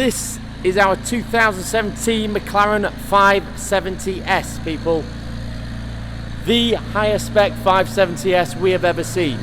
This is our 2017 McLaren 570S, people. The highest spec 570S we have ever seen.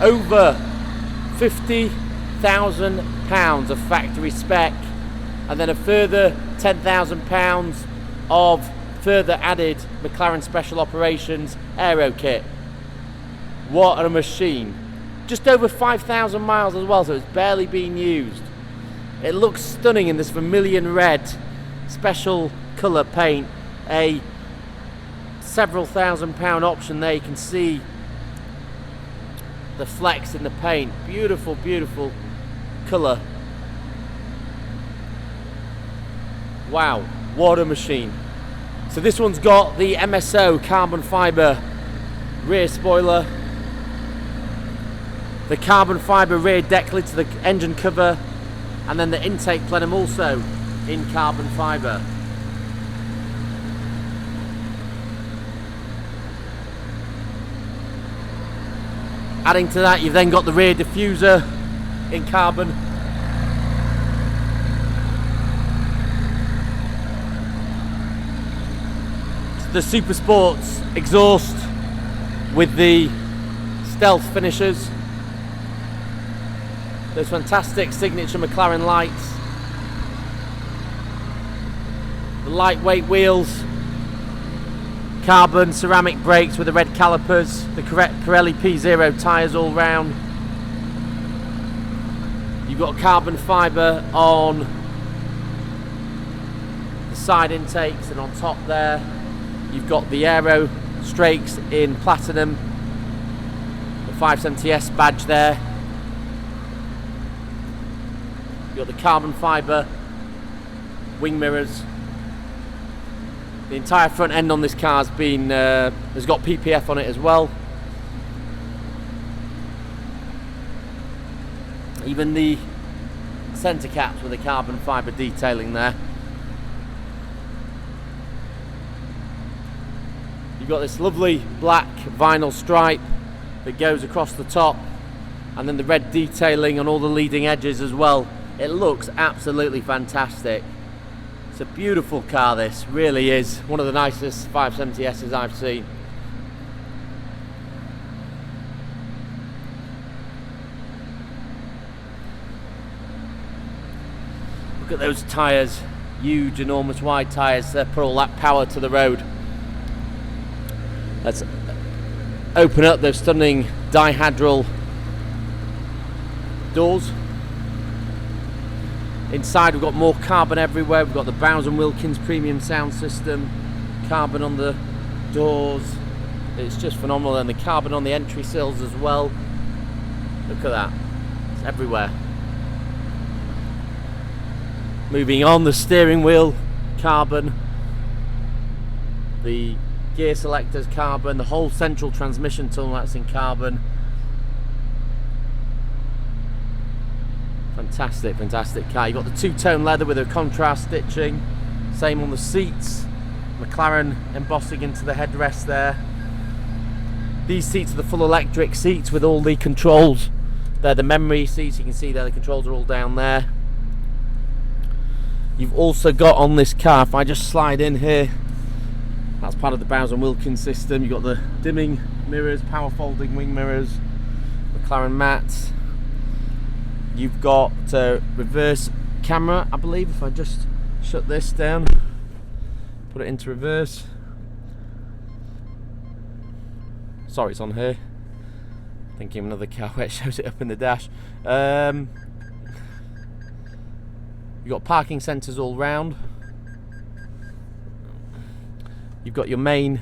Over £50,000 of factory spec, and then a further £10,000 of further added McLaren Special Operations Aero kit. What a machine. Just over 5,000 miles as well, so it's barely been used. It looks stunning in this vermilion red special colour paint. A several £1,000 option there. You can see the flex in the paint. Beautiful, beautiful colour. Wow, what a machine. So this one's got the MSO carbon fibre rear spoiler, the carbon fibre rear deck lid to the engine cover, and then the intake plenum also in carbon fibre. Adding to that, you've then got the rear diffuser in carbon. The Super Sports exhaust with the stealth finishers. Those fantastic signature McLaren lights. The lightweight wheels. Carbon ceramic brakes with the red calipers. The correct Pirelli P0 tyres all round. You've got carbon fibre on the side intakes, and on top there you've got the Aero strakes in platinum. The 570S badge there. You've got the carbon fibre wing mirrors. The entire front end on this car has been has got PPF on it as well. Even the centre caps with the carbon fibre detailing there. You've got this lovely black vinyl stripe that goes across the top, and then the red detailing on all the leading edges as well. It looks absolutely fantastic. It's a beautiful car, this really is. One of the nicest 570S's I've seen. Look at those tyres, huge, enormous wide tyres that put all that power to the road. Let's open up those stunning dihedral doors. Inside we've got more carbon everywhere. We've got the Bowers & Wilkins premium sound system, carbon on the doors. It's just phenomenal. And the carbon on the entry sills as well. Look at that, it's everywhere. Moving on, the steering wheel carbon, the gear selectors carbon, the whole central transmission tunnel that's in carbon. Fantastic, fantastic car. You've got the two-tone leather with a contrast stitching. Same on the seats. McLaren embossing into the headrest there. These seats are the full electric seats with all the controls. They're the memory seats. You can see there the controls are all down there. You've also got on this car, if I just slide in here, that's part of the Bowers & Wilkins system. You've got the dimming mirrors, power folding wing mirrors, McLaren mats. You've got a reverse camera, I believe, if I just shut this down, put it into reverse. Sorry, it's on here. Thinking of another car where it shows it up in the dash. You've got parking sensors all round. You've got your main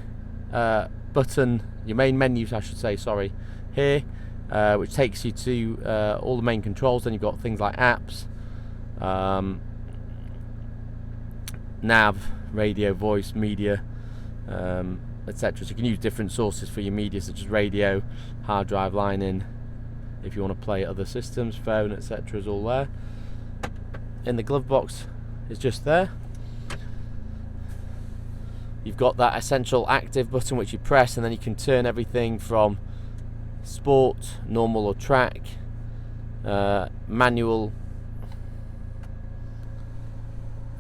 button, your main menus, I should say, sorry, here. Which takes you to all the main controls. Then you've got things like apps, nav, radio, voice, media, etc. So you can use different sources for your media, such as radio, hard drive line in, if you want to play other systems, phone, etc. is all there. In the glove box is just there. You've got that essential active button which you press, and then you can turn everything from sport, normal or track, manual,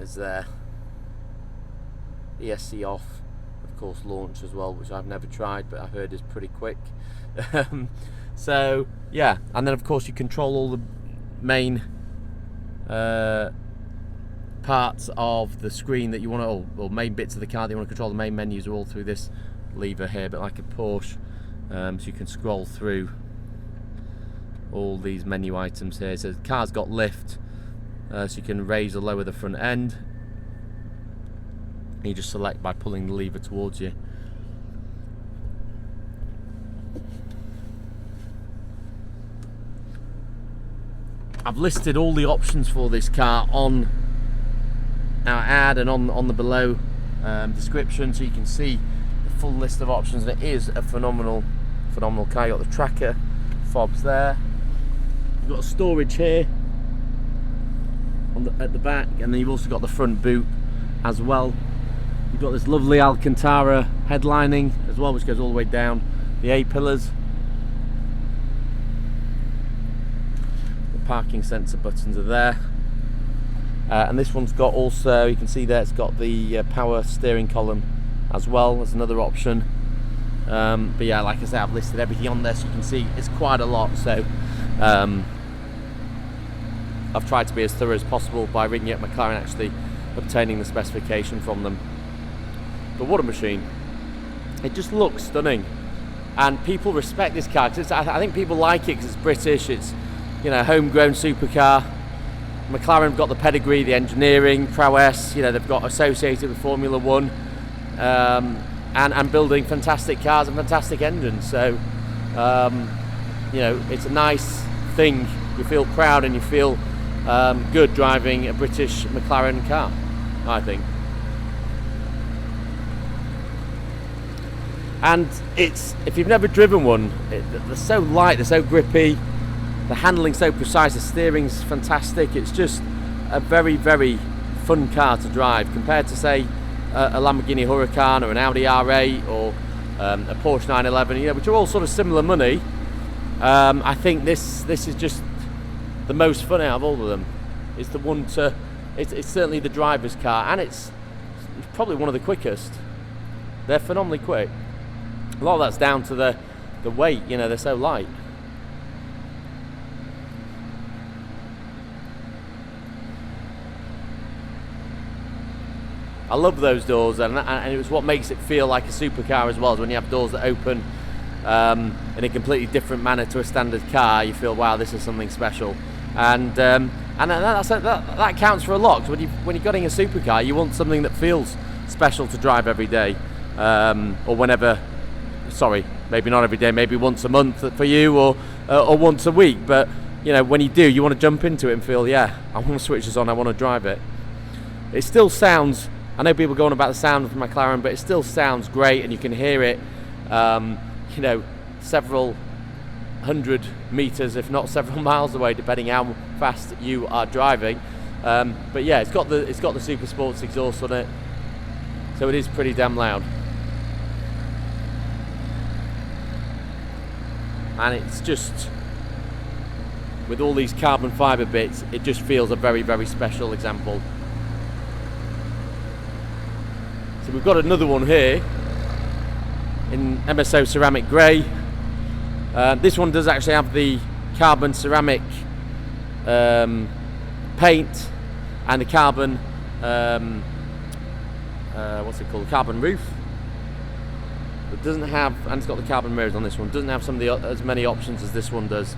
is there. ESC off, of course, launch as well, which I've never tried, but I heard is pretty quick. So yeah, and then of course you control all the main parts of the screen that you want to, or main bits of the car that you want to control. The main menus are all through this lever here, but like a Porsche, so you can scroll through all these menu items here. So the car's got lift, so you can raise or lower the front end. You just select by pulling the lever towards you. I've listed all the options for this car on our ad and on the below description, so you can see the full list of options. And it is a phenomenal car. You've got the tracker fobs there. You've got storage here at the back, and then you've also got the front boot as well. You've got this lovely Alcantara headlining as well, which goes all the way down the A-pillars. The parking sensor buttons are there. And this one's got also, you can see there, it's got the power steering column as well as another option. But yeah, like I say, I've listed everything on there, so you can see it's quite a lot. So I've tried to be as thorough as possible by ringing up McLaren, actually obtaining the specification from them. But what a machine. It just looks stunning, and people respect this car because I think people like it because it's British, it's, you know, homegrown supercar. McLaren have got the pedigree, the engineering prowess, you know, they've got associated with Formula One, and building fantastic cars and fantastic engines. So you know, it's a nice thing. You feel proud and you feel good driving a British McLaren car, I think. And it's, if you've never driven one, they're so light, they're so grippy, the handling's so precise, the steering's fantastic. It's just a very, very fun car to drive compared to, say, a Lamborghini Huracan or an Audi R8 or a Porsche 911, you know, which are all sort of similar money. I think this is just the most fun out of all of them. It's the one to, it's certainly the driver's car, and it's probably one of the quickest. They're phenomenally quick. A lot of that's down to the weight, you know, they're so light. I love those doors, and it was what makes it feel like a supercar as well, is when you have doors that open in a completely different manner to a standard car. You feel, wow, this is something special, and that counts for a lot. Because when you're getting a supercar, you want something that feels special to drive every day, or whenever. Sorry, maybe not every day, maybe once a month for you, or once a week. But you know, when you do, you want to jump into it and feel, yeah, I want to switch this on, I want to drive it. It still sounds, I know people go on about the sound of the McLaren, but it still sounds great, and you can hear it, you know, several hundred meters, if not several miles away, depending how fast you are driving. But yeah, it's got the Super Sports exhaust on it, so it is pretty damn loud. And it's just, with all these carbon fibre bits, it just feels a very, very special example. So we've got another one here in MSO ceramic grey. This one does actually have the carbon ceramic paint and the carbon, what's it called, carbon roof. It doesn't have, and it's got the carbon mirrors on this one, doesn't have some of the as many options as this one does.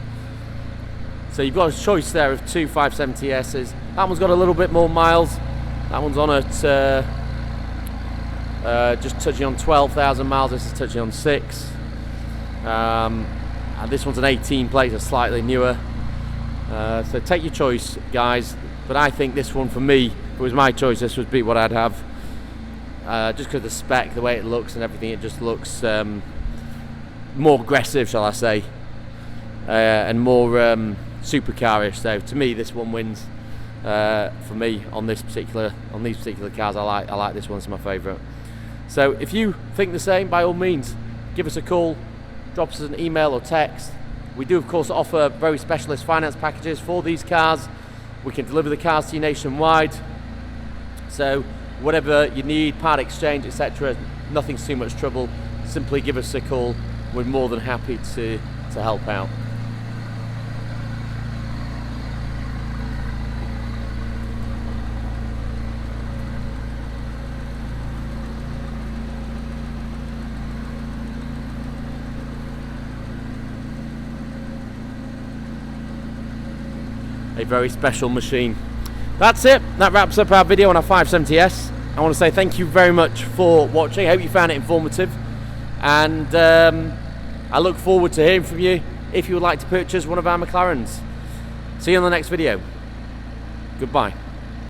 So you've got a choice there of two 570Ss. That one's got a little bit more miles. That one's on at just touching on 12,000 miles. This is touching on 6. And this one's an 18 plate, so slightly newer. So take your choice, guys. But I think this one, for me, if it was my choice, this would be what I'd have. Just because of the spec, the way it looks and everything, it just looks more aggressive, shall I say, and more supercarish. So to me, this one wins. For me, on these particular cars, I like this one. It's my favourite. So if you think the same, by all means, give us a call, drop us an email or text. We do, of course, offer very specialist finance packages for these cars. We can deliver the cars to you nationwide. So whatever you need, part exchange, etc., nothing's too much trouble. Simply give us a call. We're more than happy to help out. A very special machine. That's it. That wraps up our video on our 570S. I want to say thank you very much for watching. I hope you found it informative, and I look forward to hearing from you if you would like to purchase one of our McLarens. See you on the next video. Goodbye.